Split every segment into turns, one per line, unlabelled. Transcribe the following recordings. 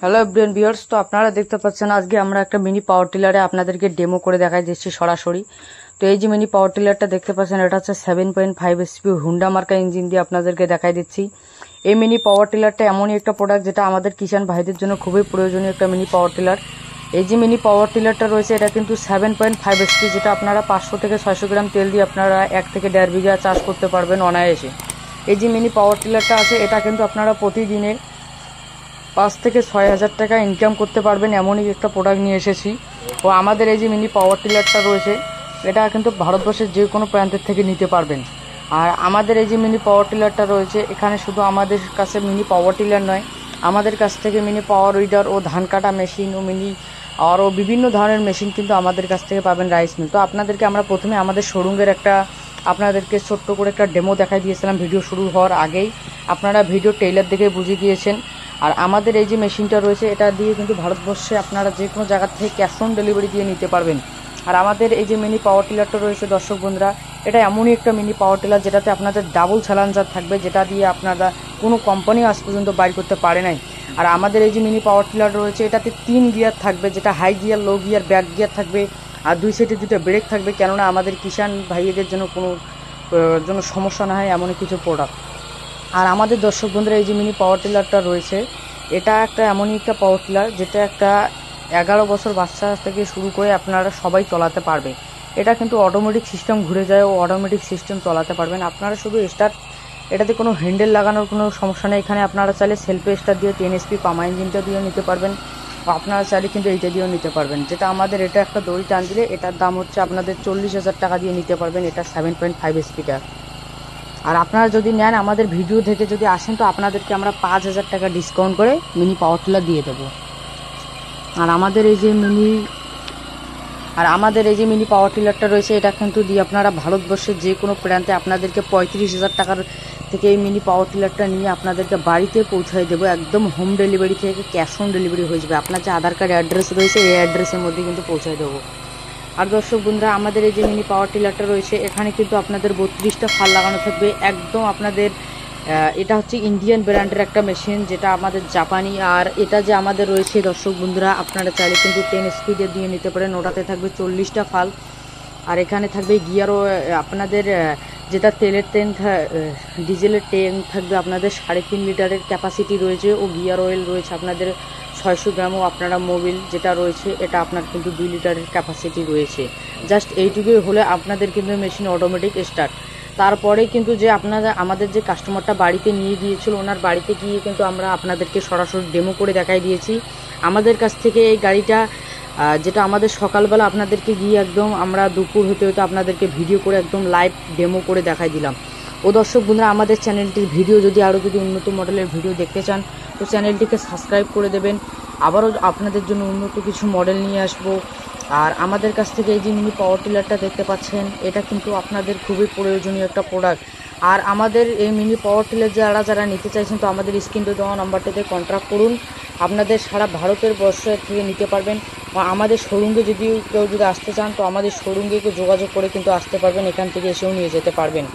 Hello everyone viewers, তো আপনারা দেখতে পাচ্ছেন আজকে আমরা একটা মিনি পাওয়ার টিলারে আপনাদেরকে ডেমো করে দেখাই দিচ্ছি সরাসরি। তো এই যে মিনি পাওয়ার টিলারটা দেখতে পাচ্ছেন, এটা হচ্ছে 7.5 HP হুন্ডা মার্কা ইঞ্জিন দিয়ে আপনাদেরকে দেখাই দিচ্ছি। এই মিনি পাওয়ার টিলারটা এমনই একটা প্রোডাক্ট যেটা আমাদের কিষান ভাইদের জন্য খুবই প্রয়োজনীয় একটা মিনি পাওয়ার টিলার। এই যে মিনি পাওয়ার টিলারটা রয়েছে, এটা কিন্তু 7.5 HP, যেটা আপনারা 500 থেকে 600 গ্রাম তেল দিয়ে আপনারা 1 থেকে 1.5 বিঘা চাষ করতে পারবেন অনায়াসে। এই যে মিনি পাওয়ার টিলারটা আছে, এটা কিন্তু আপনারা প্রতিদিনে 5 থেকে 6,000 টাকা ইনকাম করতে পারবেন, এমনই একটা প্রোডাক্ট নিয়ে এসেছি। ও আমাদের এই যে মিনি পাওয়ার টিলারটা রয়েছে, এটা কিন্তু ভারতবর্ষের যে কোনো প্রান্তের থেকে নিতে পারবেন। আর আমাদের এই যে মিনি পাওয়ার টিলারটা রয়েছে, এখানে শুধু আমাদের কাছে মিনি পাওয়ার টিলার নয়, আমাদের কাছ থেকে মিনি পাওয়ার উইডার ও ধান কাটা মেশিন ও মিনি আরও বিভিন্ন ধরনের মেশিন কিন্তু আমাদের কাছ থেকে পাবেন, রাইস মিল। তো আপনাদেরকে আমরা প্রথমে আমাদের শোরুমের আপনাদেরকে ছোট্ট করে একটা ডেমো দেখাই দিয়েছিলাম ভিডিও শুরু হওয়ার আগেই। আপনারা ভিডিও ট্রেইলার দেখে বুঝে গিয়েছেন। আর আমাদের এই যে মেশিনটা রয়েছে, এটা দিয়ে কিন্তু ভারতবর্ষে আপনারা যে কোনো জায়গা থেকে ক্যাশ অন ডেলিভারি দিয়ে নিতে পারবেন। আর আমাদের এই যে মিনি পাওয়ার টিলারটা রয়েছে দর্শক বন্ধুরা, এটা এমনই একটা মিনি পাওয়ার টিলার যেটাতে আপনাদের ডাবল স্যালেঞ্জার থাকবে, যেটা দিয়ে আপনারা কোনো কোম্পানি আজ পর্যন্ত বাইর করতে পারে নাই। আর আমাদের এই যে মিনি পাওয়ার টিলার রয়েছে, এটাতে 3 গিয়ার থাকবে, যেটা high gear, low gear, back gear থাকবে। আর 2 সাইডে 2টা ব্রেক থাকবে, কেননা আমাদের কিষান ভাইয়েদের জন্য কোনো সমস্যা না হয় এমন কিছু প্রোডাক্ট। আর আমাদের দর্শক বন্ধুরা, এই যে মিনি পাওয়ার টিলারটা রয়েছে, এটা একটা এমনই একটা পাওয়ার টিলার যেটা একটা 11 বছর বাচ্চা থেকে শুরু করে আপনারা সবাই চালাতে পারবে। এটা কিন্তু অটোমেটিক সিস্টেম ঘুরে যায় ও অটোমেটিক সিস্টেম চালাতে পারবেন। আপনারা শুধু স্টার্ট, এটাতে কোনো হ্যান্ডেল লাগানোর কোনো সমস্যা নেই। এখানে আপনারা চাইলে সেলফে স্টার্ট দিয়ে 10 HP পামা ইঞ্জিনটা দিয়েও নিতে পারবেন, আপনারা চাইলে কিন্তু এইটা দিয়েও নিতে পারবেন। যেটা আমাদের এটা একটা দড়ি টান দিলে এটার দাম হচ্ছে আপনাদের 40,000 টাকা দিয়ে নিতে পারবেন, এটা 7.5 SPটা। আর আপনারা যদি নেন, আমাদের ভিডিও থেকে যদি আসেন, তো আপনাদেরকে আমরা 5,000 টাকা ডিসকাউন্ট করে মিনি পাওয়ার টিলার দিয়ে দেবো। আর আমাদের এই যে মিনি পাওয়ার টিলারটা রয়েছে, এটা কিন্তু দিয়ে আপনারা ভারতবর্ষের যে কোনো প্রান্তে আপনাদেরকে 35,000 টাকার থেকে এই মিনি পাওয়ার টিলারটা নিয়ে আপনাদেরকে বাড়িতে পৌঁছায় দেবো, একদম হোম ডেলিভারি থেকে ক্যাশ অন ডেলিভারি হয়ে যাবে। আপনার যে আধার কার্ড অ্যাড্রেস রয়েছে, এই অ্যাড্রেসের মধ্যে কিন্তু পৌঁছায় দেবো। আর দর্শক বন্ধুরা, আমাদের এই যে মিনি পাওয়ার টিলারটা রয়েছে, এখানে কিন্তু আপনাদের 32টা ফাল লাগানো থাকবে একদম আপনাদের। এটা হচ্ছে ইন্ডিয়ান ব্র্যান্ডের একটা মেশিন, যেটা আমাদের জাপানি। আর এটা যে আমাদের রয়েছে দর্শক বন্ধুরা, আপনারা চাইলে কিন্তু 10 স্পিডে দিয়ে নিতে পারেন। ওটাতে থাকবে 40টা ফাল। আর এখানে থাকবে গিয়ারও আপনাদের, যেটা তেলের ট্যাঙ্ক, ডিজেলের ট্যাঙ্ক থাকবে আপনাদের 3.5 লিটারের ক্যাপাসিটি রয়েছে। ও গিয়ার অয়েল রয়েছে আপনাদের 600 গ্রামও। আপনারা মোবিল যেটা রয়েছে, এটা আপনার কিন্তু 2 লিটারের ক্যাপাসিটি রয়েছে। জাস্ট এইটুকুই হলে আপনাদের কিন্তু মেশিন অটোমেটিক স্টার্ট। তারপরে কিন্তু যে আমাদের যে কাস্টমারটা বাড়িতে নিয়ে গিয়েছিল, ওনার বাড়িতে গিয়ে কিন্তু আমরা আপনাদেরকে সরাসরি ডেমো করে দেখাই দিয়েছি। আমাদের কাছ থেকে এই গাড়িটা, যেটা আমাদের সকালবেলা আপনাদেরকে গিয়ে একদম আমরা দুপুর হতে হতে আপনাদেরকে ভিডিও করে একদম লাইভ ডেমো করে দেখাই দিলাম। ও দর্শক বন্ধুরা, আমাদের চ্যানেলটির ভিডিও যদি উন্নত মডেলের ভিডিও দেখতে চান, তো চ্যানেলটিকে সাবস্ক্রাইব করে দেবেন। আবারও আপনাদের জন্য উন্নত কিছু মডেল নিয়ে আসবো। আর আমাদের কাছ থেকে এই যে মিনি পাওয়ার টিলারটা দেখতে পাচ্ছেন, এটা কিন্তু আপনাদের খুবই প্রয়োজনীয় একটা প্রোডাক্ট। আর আমাদের এই মিনি পাওয়ার টিলার যারা নিতে চাইছেন, তো আমাদের স্ক্রিনে দেওয়া নাম্বারটাতে কন্ট্যাক্ট করুন। আপনাদের সারা ভারতের বর্ষ থেকে নিতে পারবেন। আমাদের শোরুমে যদি কেউ আসতে চান, তো আমাদের শোরুমে যোগাযোগ করে কিন্তু আসতে পারবেন, এখান থেকে এসেও নিয়ে যেতে পারবেন।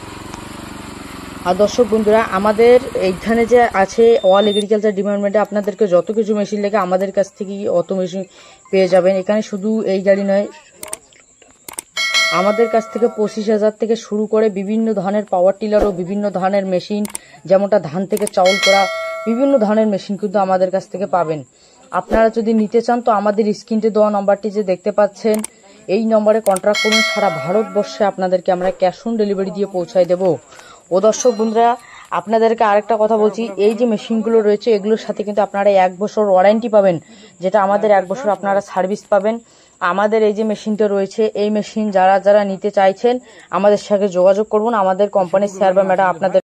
আর দর্শক বন্ধুরা, আমাদের এইখানে যে আছে অল এগ্রিকালচার ডিপার্টমেন্টে, আপনাদেরকে যত কিছু মেশিন লেগে আমাদের কাছ থেকেই অত মেশিন পেয়ে যাবেন। এখানে শুধু এই গাড়ি নয়, আমাদের কাছ থেকে 25,000 থেকে শুরু করে বিভিন্ন ধরনের পাওয়ার টিলার ও বিভিন্ন ধরনের মেশিন, যেমনটা ধান থেকে চাউল করা বিভিন্ন ধরনের মেশিন কিন্তু আমাদের কাছ থেকে পাবেন। আপনারা যদি নিতে চান, তো আমাদের স্ক্রিনে দেওয়া নাম্বারটি যে দেখতে পাচ্ছেন, এই নম্বরে কন্ট্যাক্ট করুন। সারা ভারতবর্ষে আপনাদেরকে আমরা ক্যাশ অন ডেলিভারি দিয়ে পৌঁছায় দেবো। ও দর্শক বন্ধুরা, আপনাদেরকে আরেকটা কথা বলছি, এই যে মেশিনগুলো রয়েছে, এগুলোর সাথে কিন্তু আপনারা 1 বছর ওয়ারেন্টি পাবেন, যেটা আমাদের 1 বছর আপনারা সার্ভিস পাবেন। আমাদের এই যে মেশিনটা রয়েছে, এই মেশিন যারা নিতে চাইছেন, আমাদের সাথে যোগাযোগ করুন। আমাদের কোম্পানির স্যার বা ম্যাডাম আপনাদের